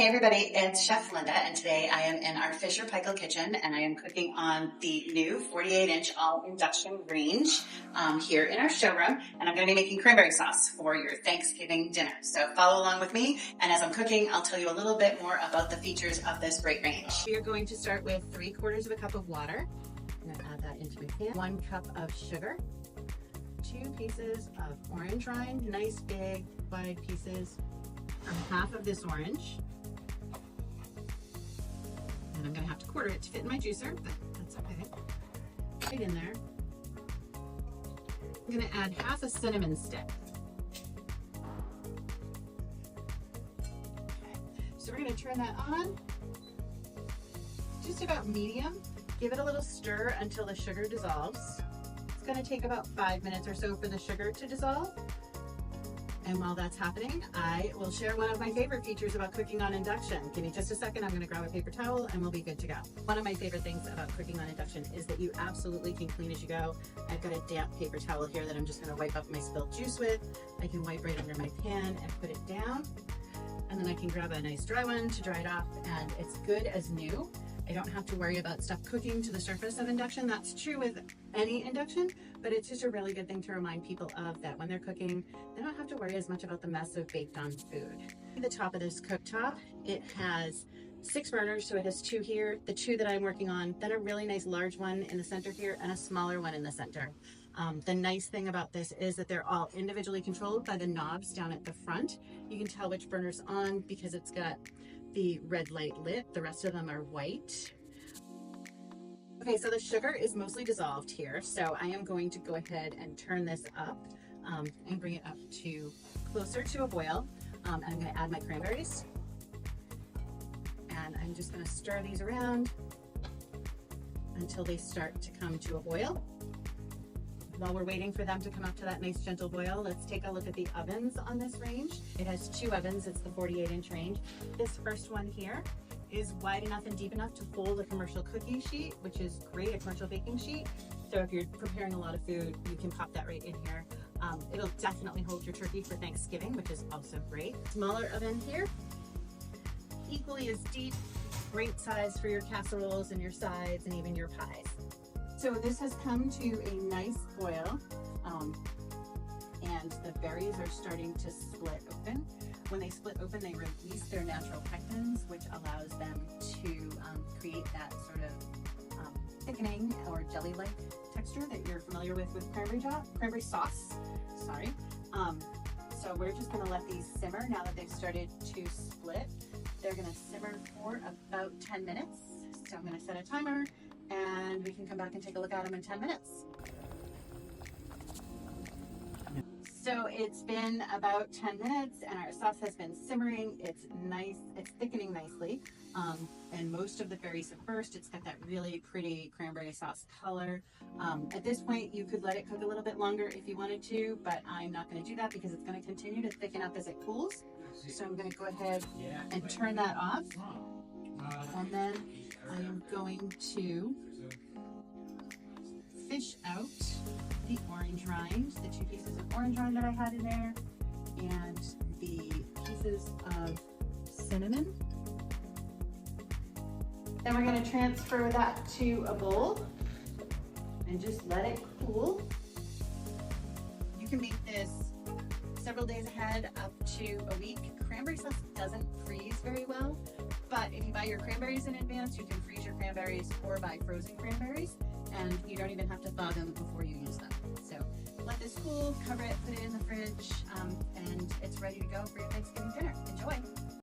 Hey everybody, it's Chef Linda, and today I am in our Fisher Paykel kitchen and I am cooking on the new 48-inch all induction range here in our showroom, and I'm going to be making cranberry sauce for your Thanksgiving dinner. So follow along with me, and as I'm cooking, I'll tell you a little bit more about the features of this great range. We are going to start with 3/4 of a cup of water. I'm going to add that into my pan. 1 cup of sugar, 2 pieces of orange rind, nice big wide pieces, half of this orange. And I'm going to have to quarter it to fit in my juicer, but that's okay. Right in there. I'm going to add half a cinnamon stick. Okay. So we're going to turn that on, just about medium. Give it a little stir until the sugar dissolves. It's going to take about 5 minutes or so for the sugar to dissolve. And while that's happening, I will share one of my favorite features about cooking on induction. Give me just a second, I'm going to grab a paper towel and we'll be good to go. One of my favorite things about cooking on induction is that you absolutely can clean as you go. I've got a damp paper towel here that I'm just going to wipe up my spilled juice with. I can wipe right under my pan and put it down. And then I can grab a nice dry one to dry it off, and it's good as new. I don't have to worry about stuff cooking to the surface of induction. That's true with any induction, but it's just a really good thing to remind people of that when they're cooking, they don't have to worry as much about the mess of baked on food. At the top of this cooktop, it has 6 burners, so it has 2 here, the 2 that I'm working on, then a really nice large one in the center here, and a smaller one in the center. The nice thing about this is that they're all individually controlled by the knobs down at the front. You can tell which burner's on because it's got the red light lit. The rest of them are white. Okay, so the sugar is mostly dissolved here, so I am going to go ahead and turn this up and bring it up to closer to a boil. And I'm going to add my cranberries, and I'm just going to stir these around until they start to come to a boil. While we're waiting for them to come up to that nice gentle boil, let's take a look at the ovens on this range. It has 2 ovens. It's the 48-inch range. This first one here is wide enough and deep enough to hold a commercial cookie sheet, which is great, a commercial baking sheet. So if you're preparing a lot of food, you can pop that right in here. It'll definitely hold your turkey for Thanksgiving, which is also great. Smaller oven here, equally as deep, great size for your casseroles and your sides and even your pies. So this has come to a nice boil, and the berries are starting to split open. When they split open, they release their natural pectins, which allows them to create that sort of thickening or jelly-like texture that you're familiar with cranberry sauce. Sorry. So we're just going to let these simmer now that they've started to split. They're going to simmer for about 10 minutes. So I'm going to set a timer, and we can come back and take a look at them in 10 minutes. So it's been about 10 minutes and our sauce has been simmering. It's nice, it's thickening nicely. And most of the berries have burst. It's got that really pretty cranberry sauce color. At this point, you could let it cook a little bit longer if you wanted to, but I'm not going to do that because it's going to continue to thicken up as it cools. So I'm going to go ahead and turn that off. And then I am going to fish out the orange rind, the 2 pieces of orange rind that I had in there, and the pieces of cinnamon. Then we're going to transfer that to a bowl and just let it cool. You can make this several days ahead, up to a week. Cranberry sauce doesn't freeze very well, but if you buy your cranberries in advance, you can freeze your cranberries or buy frozen cranberries, and you don't even have to thaw them before you use them. So let this cool, cover it, put it in the fridge, and it's ready to go for your Thanksgiving dinner. Enjoy!